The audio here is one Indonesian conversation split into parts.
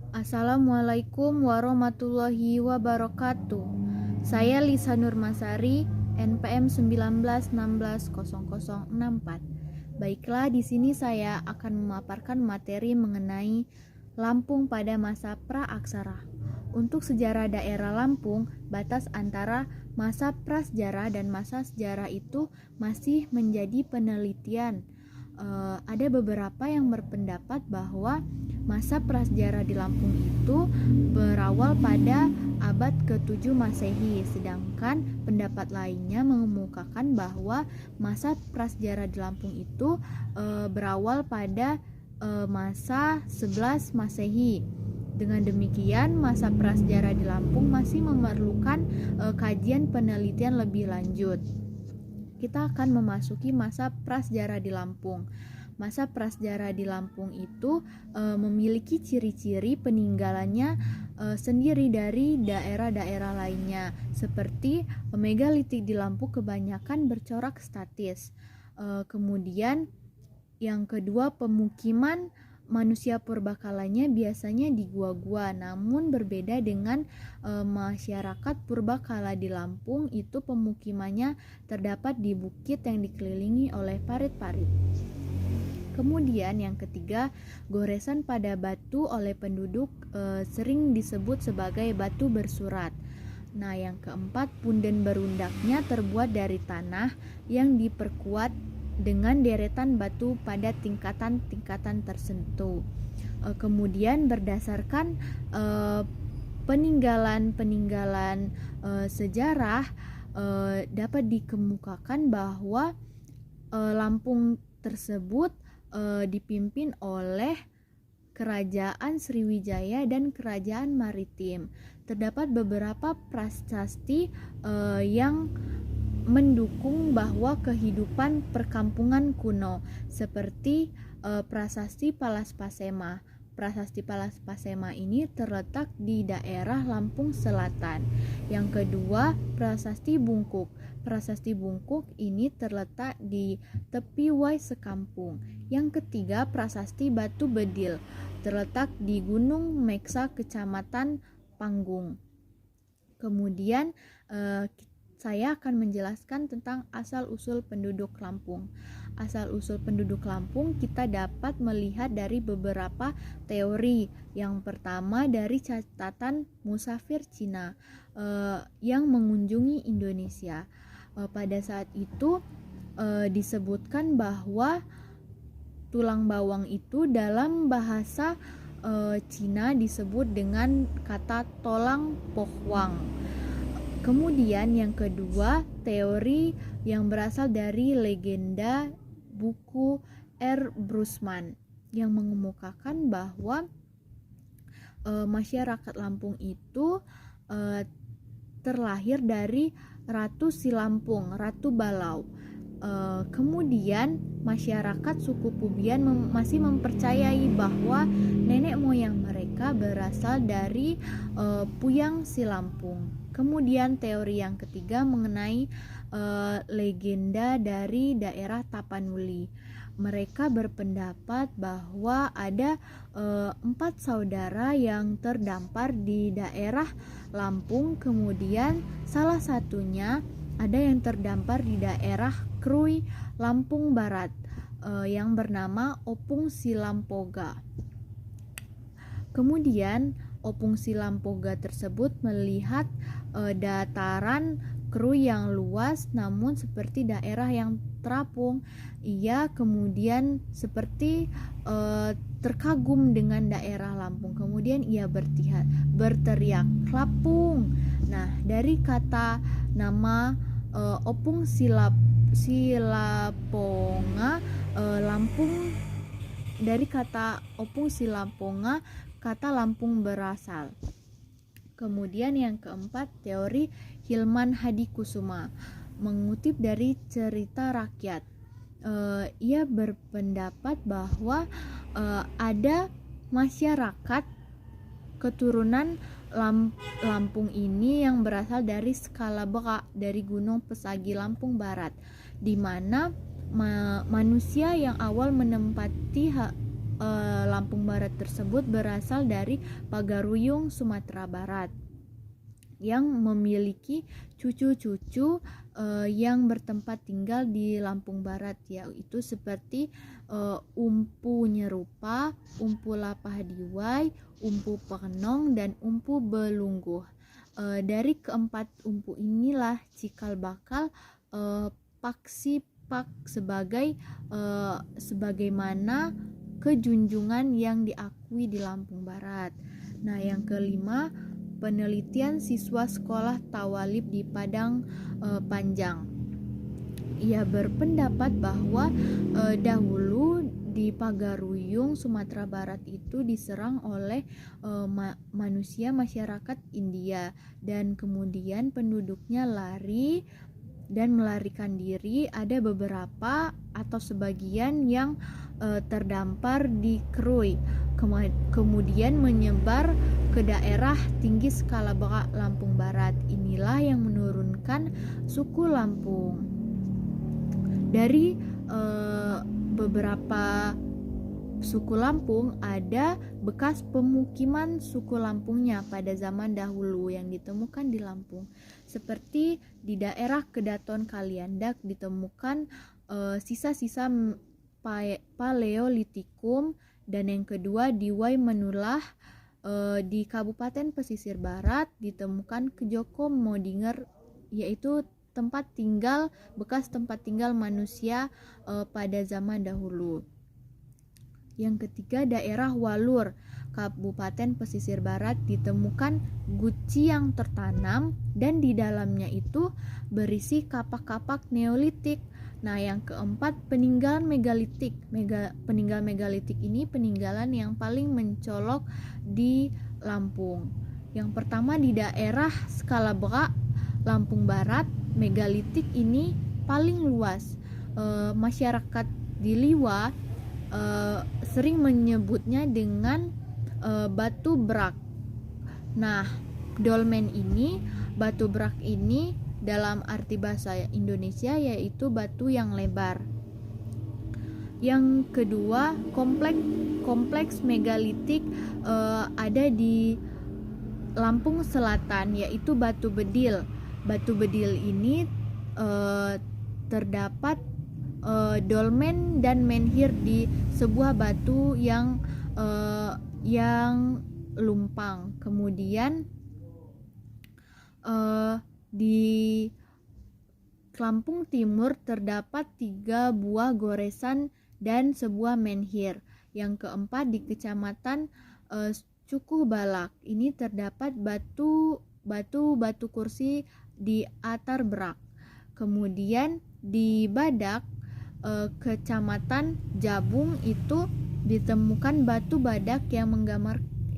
Assalamualaikum warahmatullahi wabarakatuh. Saya Lisa Nurmasari, NPM 19160064. Baiklah, di sini saya akan memaparkan materi mengenai Lampung pada masa praaksara. Untuk sejarah daerah Lampung, batas antara masa prasejarah dan masa sejarah itu masih menjadi penelitian. Ada beberapa yang berpendapat bahwa masa prasejarah di Lampung itu berawal pada abad ke-7 Masehi, sedangkan pendapat lainnya mengemukakan bahwa masa prasejarah di Lampung itu berawal pada masa 11 Masehi. Dengan demikian, masa prasejarah di Lampung masih memerlukan kajian penelitian lebih lanjut. Kita akan memasuki masa prasejarah di Lampung. Masa prasejarah di Lampung itu memiliki ciri-ciri peninggalannya sendiri dari daerah-daerah lainnya, seperti megalitik di Lampung kebanyakan bercorak statis. Kemudian yang kedua, pemukiman manusia purbakalanya biasanya di gua-gua, namun berbeda dengan masyarakat purbakala di Lampung, itu pemukimannya terdapat di bukit yang dikelilingi oleh parit-parit. Kemudian yang ketiga, goresan pada batu oleh penduduk sering disebut sebagai batu bersurat. Nah, yang keempat, punden berundaknya terbuat dari tanah yang diperkuat dengan deretan batu pada tingkatan-tingkatan tertentu. Kemudian berdasarkan peninggalan sejarah dapat dikemukakan bahwa Lampung tersebut dipimpin oleh Kerajaan Sriwijaya dan Kerajaan Maritim. Terdapat beberapa prasasti yang mendukung bahwa kehidupan perkampungan kuno, seperti Prasasti Palaspasema. Prasasti Palaspasema ini terletak di daerah Lampung Selatan. Yang kedua, Prasasti Bungkuk. Prasasti Bungkuk ini terletak di tepi Wai Sekampung. Yang ketiga, Prasasti Batu Bedil, terletak di Gunung Meksa, Kecamatan Panggung. Kemudian saya akan menjelaskan tentang asal-usul penduduk Lampung. Asal-usul penduduk Lampung kita dapat melihat dari beberapa teori. Yang pertama, dari catatan musafir Cina yang mengunjungi Indonesia. Pada saat itu disebutkan bahwa tulang bawang itu dalam bahasa Cina disebut dengan kata tolang pohwang. Kemudian yang kedua, teori yang berasal dari legenda buku R. Brusman yang mengemukakan bahwa masyarakat Lampung itu terlahir dari Ratu Silampung, Ratu Balau. Kemudian masyarakat suku Pubian masih mempercayai bahwa nenek moyang mereka berasal dari Puyang Silampung. Kemudian teori yang ketiga mengenai legenda dari daerah Tapanuli. Mereka berpendapat bahwa ada 4 saudara yang terdampar di daerah Lampung. Kemudian salah satunya ada yang terdampar di daerah Krui, Lampung Barat, yang bernama Opung Silampoga. Kemudian Opung Silampoga tersebut melihat dataran Krui yang luas namun seperti daerah yang terapung. Ia kemudian seperti terkagum dengan daerah Lampung. Kemudian ia berteriak, "Lampung!" Nah, dari kata nama Opung Silaponga, Lampung, dari kata Opung Silaponga, kata Lampung berasal. Kemudian yang keempat, teori Hilman Hadikusuma mengutip dari cerita rakyat. Ia berpendapat bahwa ada masyarakat keturunan Lampung ini yang berasal dari Skalabeka, dari Gunung Pesagi Lampung Barat, di mana manusia yang awal menempati Lampung Barat tersebut berasal dari Pagaruyung, Sumatera Barat, yang memiliki cucu-cucu yang bertempat tinggal di Lampung Barat, yaitu seperti Umpu Nyerupa, Umpu Lapah Diwai, Umpu Penong, dan Umpu Belungguh. Dari keempat umpu inilah cikal bakal Paksipak sebagaimana kejunjungan yang diakui di Lampung Barat. Nah, yang kelima, penelitian siswa sekolah Tawalib di Padang Panjang. Ia berpendapat bahwa dahulu di Pagaruyung, Sumatera Barat itu diserang oleh masyarakat India, dan kemudian penduduknya lari dan melarikan diri. Ada beberapa atau sebagian yang terdampar di Krui, kemudian menyebar ke daerah tinggi skala Baka Lampung Barat. Inilah yang menurunkan suku Lampung. Dari beberapa suku Lampung, ada bekas pemukiman suku Lampungnya pada zaman dahulu yang ditemukan di Lampung. Seperti di daerah Kedaton Kaliandak ditemukan sisa-sisa Paleolitikum, dan yang kedua di Waimenulah di Kabupaten Pesisir Barat ditemukan Kejoko Modinger, yaitu bekas tempat tinggal manusia pada zaman dahulu. Yang ketiga, daerah Walur, Kabupaten Pesisir Barat ditemukan guci yang tertanam dan di dalamnya itu berisi kapak-kapak Neolitik. Nah, yang keempat, peninggalan megalitik. Peninggalan megalitik ini peninggalan yang paling mencolok di Lampung. Yang pertama, di daerah skala Baka Lampung Barat, megalitik ini paling luas. Masyarakat di Liwa sering menyebutnya dengan batu brak. Nah, dolmen ini, batu brak ini dalam arti bahasa Indonesia yaitu batu yang lebar. Yang kedua, kompleks megalitik ada di Lampung Selatan, yaitu Batu Bedil. Batu Bedil ini terdapat dolmen dan menhir di sebuah batu yang lumpang. Kemudian di Lampung Timur terdapat 3 buah goresan dan sebuah menhir. Yang keempat, di Kecamatan Cukuh Balak ini terdapat batu kursi di Atar Berak. Kemudian di Badak, Kecamatan Jabung itu ditemukan batu badak yang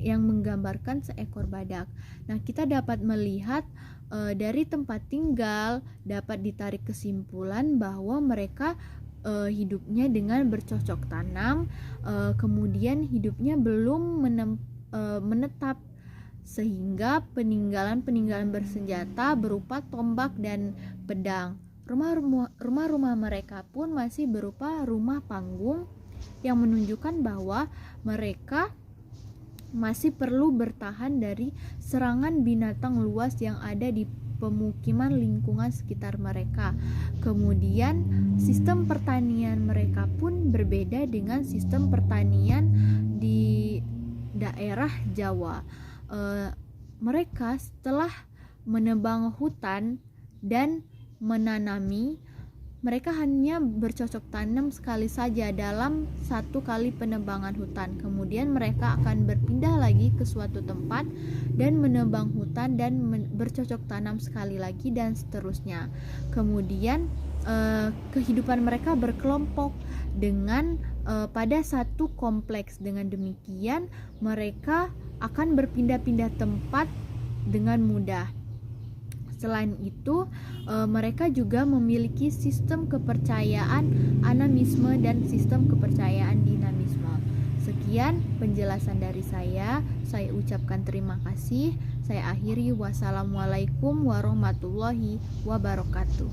menggambarkan seekor badak. Nah, kita dapat melihat dari tempat tinggal dapat ditarik kesimpulan bahwa mereka hidupnya dengan bercocok tanam, kemudian hidupnya belum menetap, sehingga peninggalan bersenjata berupa tombak dan pedang. Rumah-rumah mereka pun masih berupa rumah panggung yang menunjukkan bahwa mereka masih perlu bertahan dari serangan binatang luas yang ada di pemukiman lingkungan sekitar mereka. Kemudian sistem pertanian mereka pun berbeda dengan sistem pertanian di daerah Jawa. Mereka setelah menebang hutan dan menanami, mereka hanya bercocok tanam sekali saja dalam 1 kali penebangan hutan. Kemudian mereka akan berpindah lagi ke suatu tempat dan menebang hutan dan bercocok tanam sekali lagi, dan seterusnya. Kemudian kehidupan mereka berkelompok dengan pada satu kompleks. Dengan demikian mereka akan berpindah-pindah tempat dengan mudah. Selain itu, mereka juga memiliki sistem kepercayaan animisme dan sistem kepercayaan dinamisme. Sekian penjelasan dari saya ucapkan terima kasih. Saya akhiri, wassalamualaikum warahmatullahi wabarakatuh.